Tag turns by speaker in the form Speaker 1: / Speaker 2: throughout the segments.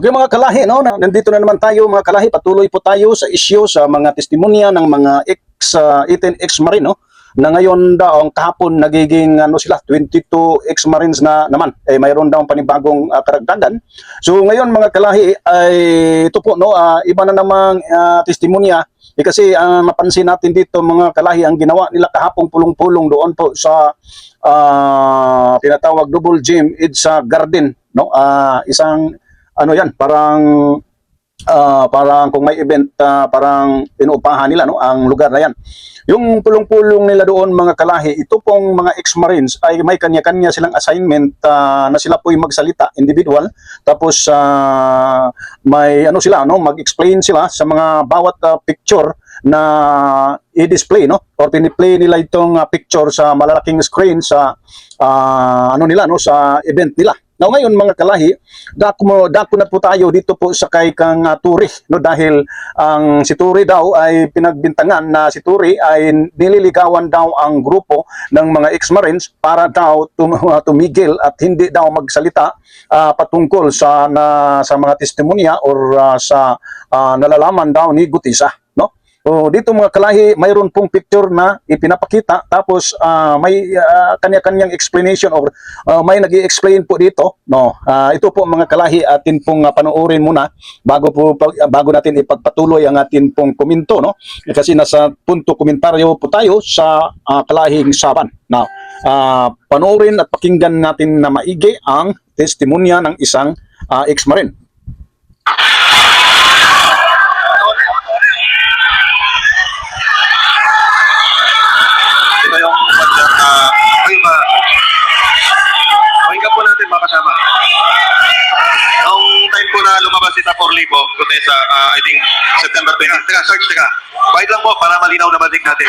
Speaker 1: Okay mga kalahi, no? Nandito na naman tayo mga kalahi. Patuloy po tayo sa issue sa mga testimonya ng mga ex-18 ex-marine, no? Na ngayon daw ang kahapon nagiging 22 ex-marines na naman. Mayroon daw panibagong karagdagan. So ngayon mga kalahi ay ito po, no, iba na namang testimonya. Kasi mapansin natin dito mga kalahi, ang ginawa nila kahapong pulong-pulong doon po sa tinatawag double gym sa garden, no? Isang yan, parang kung may event, parang inuupahan nila, no, ang lugar na yan. Yung pulong-pulong nila doon mga kalahi, ito pong mga ex-marines ay may kanya-kanya silang assignment na sila po'y magsalita individual, tapos may sila, no, mag-explain sila sa mga bawat picture na i-display, no, or piniplay nila itong picture sa malalaking screen sa nila, no, sa event nila. Now ngayon mga kalahi, dako na po tayo dito po sa kay kang Turi, no, dahil ang si Turi daw ay pinagbintangan na si Turi ay nililigawan daw ang grupo ng mga ex-marines para daw tumigil at hindi daw magsalita patungkol sa mga testimonya or sa nalalaman daw ni Gutisa, no? O dito mga kalahi, mayroon pong picture na ipinapakita, tapos may kanya-kanyang explanation or may nag-i-explain po dito, no. Ito po mga kalahi, atin pong panoorin muna bago natin ipagpatuloy ang atin pong komento, no. Kasi nasa punto komentaryo po tayo sa kalahing saban. Now, panoorin at pakinggan natin na maigi ang testimonya ng isang ex-marine.
Speaker 2: Si Taporli po, Gutesa, I think September 20. Teka, Sarge, teka. Wait lang po para malinaw na batik natin.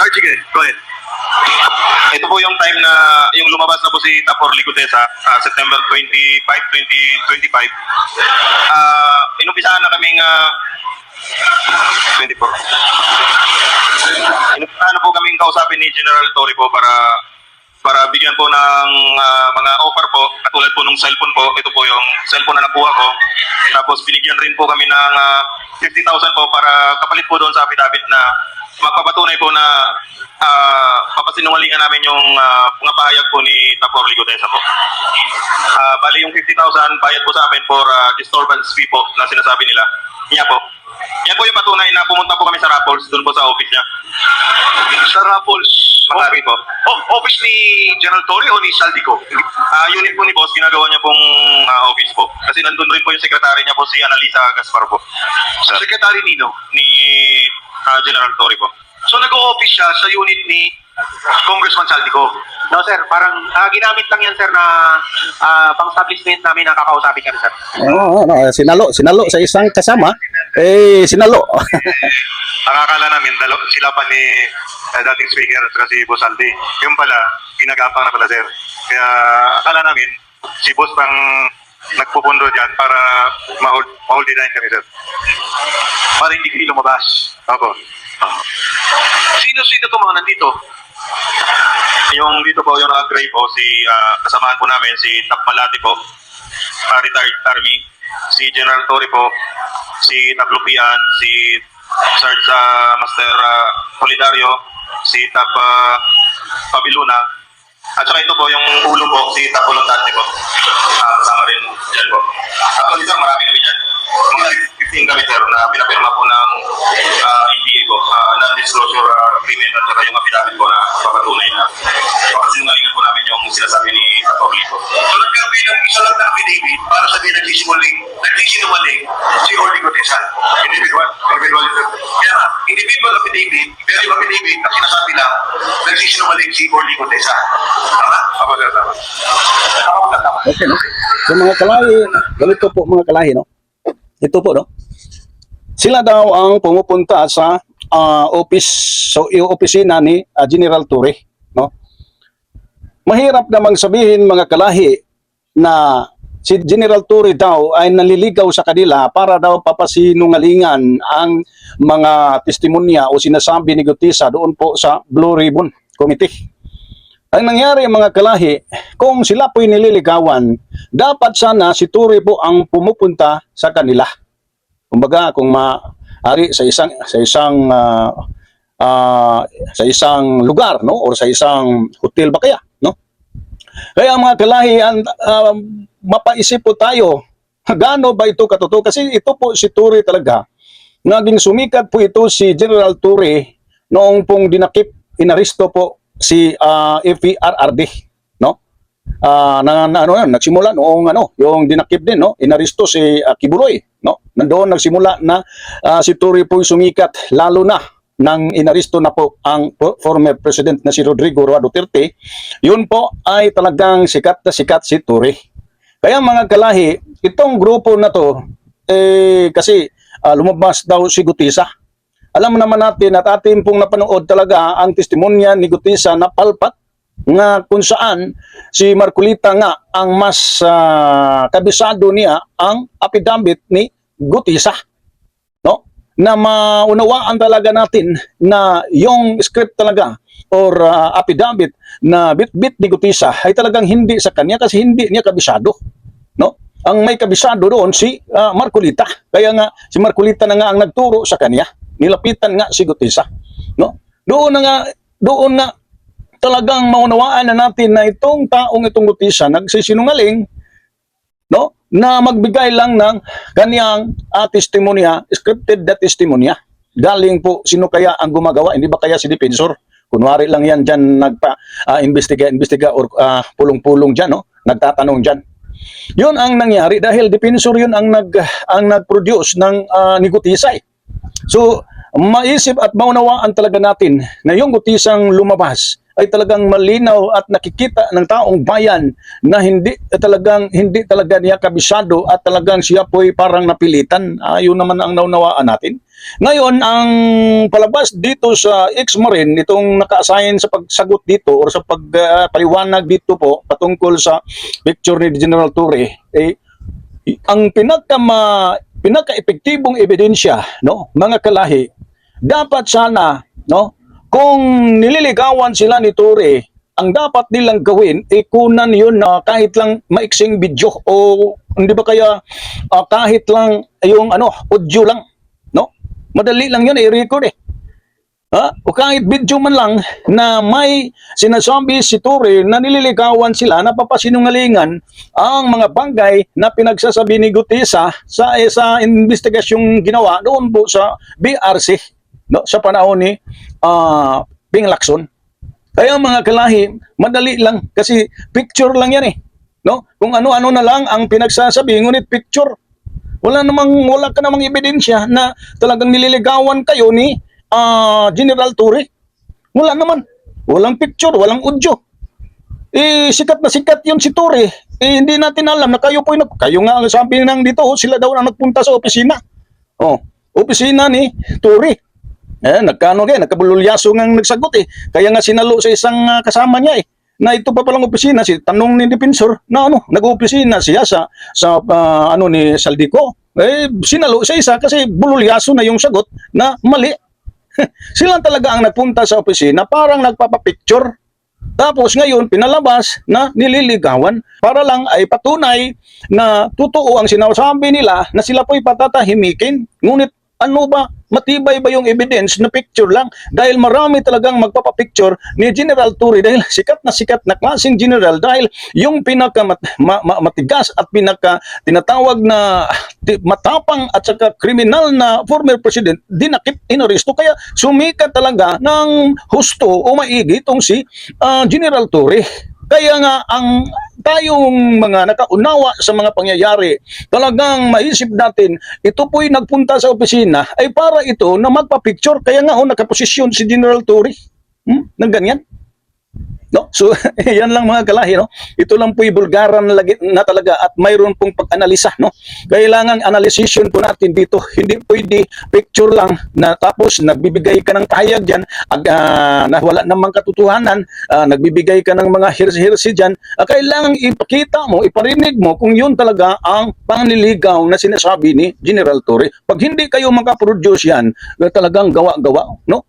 Speaker 2: Sarge, sige, go ahead. Ito po yung time na yung lumabas na po si Taporli Gutesa, September 25, 2025. Inumpisahan na kaming 24. Inumpisahan na po kaming kausapin ni General Torre po para bigyan po ng mga offer po, katulad po ng cellphone po. Ito po yung cellphone na nakuha ko. Tapos binigyan rin po kami ng 50,000 po para kapalit po doon sa affidavit na magpapatunay po na papasinungalingan namin yung mga pahayag po ni Taporli Gutesa po. Bali yung 50,000 bayad po sa amin for disturbance fee po na sinasabi nila. Niya po. Yan po yung patunay na pumunta po kami sa Raffles, doon po sa office niya.
Speaker 3: Sa Raffles?
Speaker 2: Matabi po.
Speaker 3: Office ni General Torre o ni Saldico?
Speaker 2: Unit po ni boss, ginagawa niya pong office po. Kasi nandun rin po yung sekretary niya po, si Analisa Gaspar po.
Speaker 3: Secretary Nino?
Speaker 2: Ni General Torre po.
Speaker 3: So nag-o-office siya sa unit ni Congressman Saldico?
Speaker 4: No sir, parang ginamit lang yan sir na pang-establishment namin na kakausapin kami sir.
Speaker 1: Sinalo sa isang kasama, sinalo.
Speaker 2: Akala namin, sila pa ni dating speaker at si Boss Aldi. Yung pala, ginagapang na pala sir. Kaya akala namin, si Boss pang nagpupundo dyan para ma-hold design kami sir.
Speaker 3: Para hindi kayo lumabas?
Speaker 2: Opo.
Speaker 3: Sino-sino itong mga nandito?
Speaker 2: Yung dito po, yung naka-gray po, kasamahan po namin, si Tap Malati po, retired army, si General Torre po, si Tap Lupian, si Sarge Master Solidario, si Tap Pabiluna, at saka ito po yung ulo po, si Tap Volantante po. Kasama rin dyan po. Actually sir, marami kami dyan. Mga 15 kami sir na pinapirma po ng EPA po, non-disclosure agreement at saka yung affidavit po na papatunay na pakasinungalingan po namin yung sinasabi ni Taporli po.
Speaker 3: So nagkaroon kayo ng isa lang na affidavit para sabihin nagsisinungaling si Orly Gutesa? Individual sir. Kaya individual affidavit, pero yung affidavit na sinasabi lang nagsisinungaling si Orly Gutesa. Tama?
Speaker 2: Tama sir, tama.
Speaker 1: Okay, no? So mga kalahi, ganito po mga kalahi, no? Ito po, no? Sila daw ang pumupunta sa office, so yung opisina ni General Torre, no? Mahirap namang sabihin mga kalahi na si General Torre daw ay naliligaw sa kanila para daw papasinungalingan ang mga testimonya o sinasabi ni Gutesa doon po sa Blue Ribbon Committee. Ang nangyari mga kalahi, kung sila po'y nililigawan, dapat sana si Turi po ang pumupunta sa kanila. Kumbaga kung maaari sa isang lugar, no, or sa isang hotel ba kaya, no? Kaya mga kalahi, mapaisip po tayo, gaano ba ito katotoo? Kasi ito po si Turi talaga. Naging sumikat po ito si General Turi noong pong inaresto po si FPRRD, no? Nagsimula noong yung dinakip din, no? Inaresto si Kibuloy, no? Nandoon nagsimula na si Turi po sumikat, lalo na nang inaresto na po ang former president na si Rodrigo Roa Duterte. Yun po ay talagang sikat na sikat si Turi. Kaya mga kalahi, itong grupo na to kasi lumabas daw si Gutisa. Alam naman natin at atin pong napanood talaga ang testimonya ni Gutisa na palpak, nga kung saan si Marcolita nga ang mas kabisado niya ang affidavit ni Gutisa, no? Na maunawaan talaga natin na yung script talaga or affidavit na bit-bit ni Gutisa ay talagang hindi sa kanya kasi hindi niya kabisado, no? Ang may kabisado doon si Marcolita. Kaya nga si Marcolita na nga ang nagturo sa kanya. Nilapitan nga si Gutisa, no? Doon nga talagang maunawaan na natin na itong Gutisa nagsisinungaling, no? Na magbigay lang ng kanyang testimonya, scripted na testimonya. Galing po, sino kaya ang gumagawa? Hindi ba kaya si Defensor? Kunwari lang yan dyan nagpa-investiga or pulong-pulong dyan, no? Nagtatanong dyan. Yun ang nangyari dahil Defensor yun ang nag-produce ng ni Gutisa. So, maisip at maunawaan talaga natin na yung Gutisang lumabas ay talagang malinaw at nakikita ng taong bayan na hindi talaga niya kabisado at talagang siya po'y parang napilitan. Yun naman ang naunawaan natin. Ngayon, ang palabas dito sa ex-Marine, itong naka-assign sa pagsagot dito or sa pagpaliwanag dito po patungkol sa picture ni General Torre, ang pinaka-epektibong ebidensya, no, mga kalahi, dapat sana, no, kung nililigawan sila ni Torre, ang dapat nilang gawin ay kunan yun na kahit lang maiksing video o hindi ba kaya kahit lang yung audio lang, no? Madali lang yun i-record o kahit video man lang na may sinasabi si Torre na nililigawan sila, napapasinungalingan ang mga bagay na pinagsasabi ni Gutisa sa investigasyong ginawa doon po sa BRC, no, sa panahon ni Ping Lacson. Kaya mga kalahi, madali lang kasi picture lang yan no? Kung ano-ano na lang ang pinagsasabi, ngunit picture. Wala ka namang ebidensya na talagang nililigawan kayo ni General Torre. Wala naman. Walang picture, walang audio. Sikat na sikat yun si Torre. Hindi natin alam na kayo nga ang sabi nang dito, sila daw ang nagpunta sa opisina. Opisina ni Torre. Nagkabululyaso nga nagsagot Kaya nga sinalo sa isang kasama niya na ito pa palang opisina, tanong ni Defensor na nag-opisina siya sa ni Saldico. Sinalo sa isa kasi bululyaso na yung sagot na mali. Sila talaga ang nagpunta sa opisina, parang nagpapapicture. Tapos ngayon, pinalabas na nililigawan para lang ay patunay na totoo ang sinasabi nila na sila po'y patatahimikin. Ngunit matibay ba yung evidence na picture lang? Dahil marami talagang magpapapicture ni General Torre dahil sikat na klaseng general dahil yung matigas at tinatawag na matapang at saka kriminal na former president dinakip, inaresto, kaya sumikat talaga ng husto o maigi itong si General Torre. Kaya nga ang tayong mga nakaunawa sa mga pangyayari, talagang maisip natin, ito po'y nagpunta sa opisina ay para ito na magpa-picture. Kaya nga nakaposisyon si General Torre ng ganyan. No? So, yan lang mga kalahi, no? Ito lang po'y bulgaran na talaga at mayroon pong pag-analisa, no? Kailangan analyzation po natin dito. Hindi pwede picture lang na tapos nagbibigay ka ng pahayag dyan na wala namang katotohanan, nagbibigay ka ng mga hirsi-hirsi dyan. Kailangan ipakita mo, iparinig mo kung yun talaga ang panliligaw na sinasabi ni General Torre. Pag hindi kayo makaproduce yan, talagang gawa-gawa, no?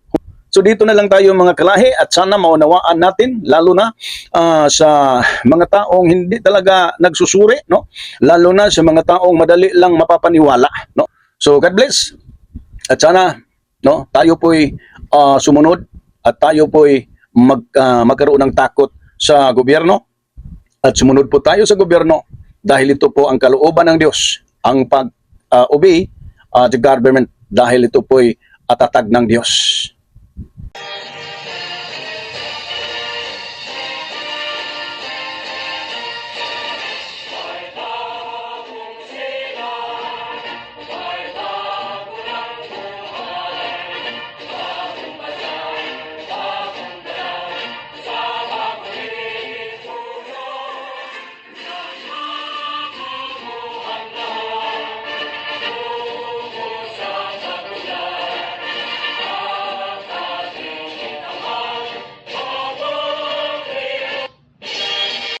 Speaker 1: So dito na lang tayo mga kalahi at sana maunawaan natin lalo na sa mga taong hindi talaga nagsusuri, no? Lalo na sa mga taong madali lang mapapaniwala, no? So God bless. At sana, no, tayo po'y sumunod at tayo po'y magkaroon ng takot sa gobyerno at sumunod po tayo sa gobyerno dahil ito po ang kalooban ng Diyos, ang pag-obey the government dahil ito po'y atatag ng Diyos.